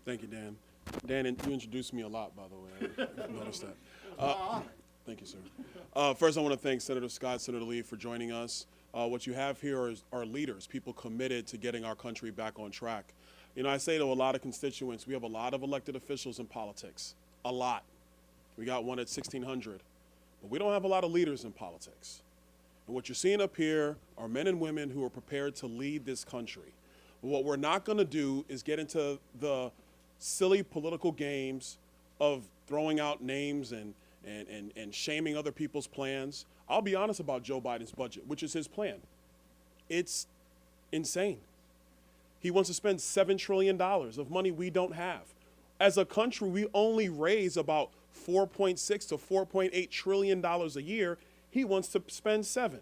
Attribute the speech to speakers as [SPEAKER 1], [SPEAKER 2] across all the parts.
[SPEAKER 1] Thank you, Dan. Dan, you introduced me a lot, by the way. I noticed that. Thank you, sir. First, I want to thank Senator Scott, Senator Lee for joining us. What you have here are leaders, people committed to getting our country back on track. You know, I say to a lot of constituents, we have a lot of elected officials in politics, a lot. We got one at 1,600, but we don't have a lot of leaders in politics. And what you're seeing up here are men and women who are prepared to lead this country. But what we're not going to do is get into the silly political games of throwing out names and shaming other people's plans. I'll be honest about Joe Biden's budget, which is his plan. It's insane. He wants to spend $7 trillion of money we don't have. As a country, we only raise about $4.6 to $4.8 trillion a year. He wants to spend $7.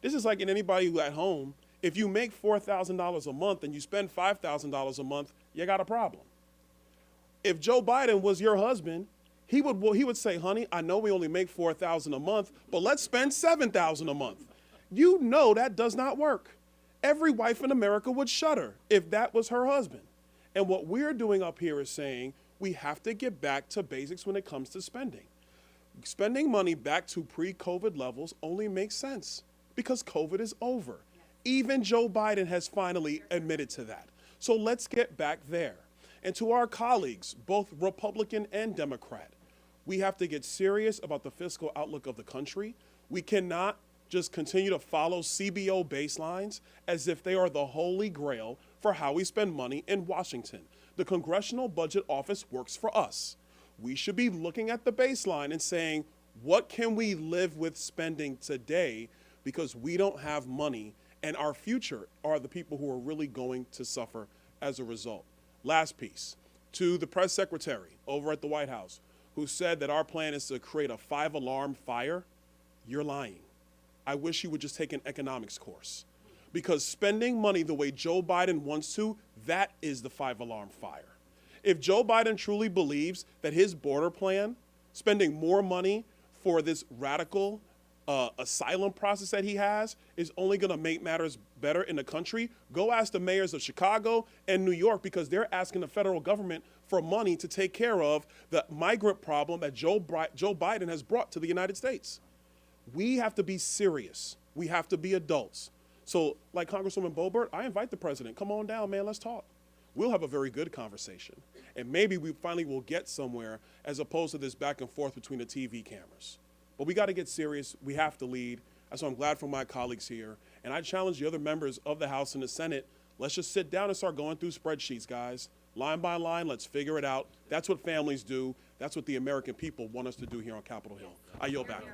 [SPEAKER 1] This is like in anybody who at home, if you make $4,000 a month and you spend $5,000 a month, you got a problem. If Joe Biden was your husband, he would say, honey, I know we only make $4,000 a month, but let's spend $7,000 a month. You know that does not work. Every wife in America would shudder if that was her husband. And what we're doing up here is saying we have to get back to basics when it comes to spending. Spending money back to pre-COVID levels only makes sense because COVID is over. Even Joe Biden has finally admitted to that. So let's get back there. And to our colleagues, both Republican and Democrat, we have to get serious about the fiscal outlook of the country. We cannot just continue to follow CBO baselines as if they are the holy grail for how we spend money in Washington. The Congressional Budget Office works for us. We should be looking at the baseline and saying, what can we live with spending today because we don't have money and our future are the people who are really going to suffer as a result. Last piece, to the press secretary over at the White House who said that our plan is to create a 5-alarm fire, you're lying. I wish you would just take an economics course because spending money the way Joe Biden wants to, that is the 5-alarm fire. If Joe Biden truly believes that his border plan, spending more money for this radical asylum process that he has, is only going to make matters better in the country, go ask the mayors of Chicago and New York because they're asking the federal government for money to take care of the migrant problem that Joe Biden has brought to the United States. We have to be serious. We have to be adults. So like Congresswoman Boebert, I invite the president, come on down, man, let's talk. We'll have a very good conversation. And maybe we finally will get somewhere as opposed to this back and forth between the TV cameras. But we got to get serious. We have to lead. So I'm glad for my colleagues here. And I challenge the other members of the House and the Senate, let's just sit down and start going through spreadsheets, guys. Line by line, let's figure it out. That's what families do. That's what the American people want us to do here on Capitol Hill. I yield back.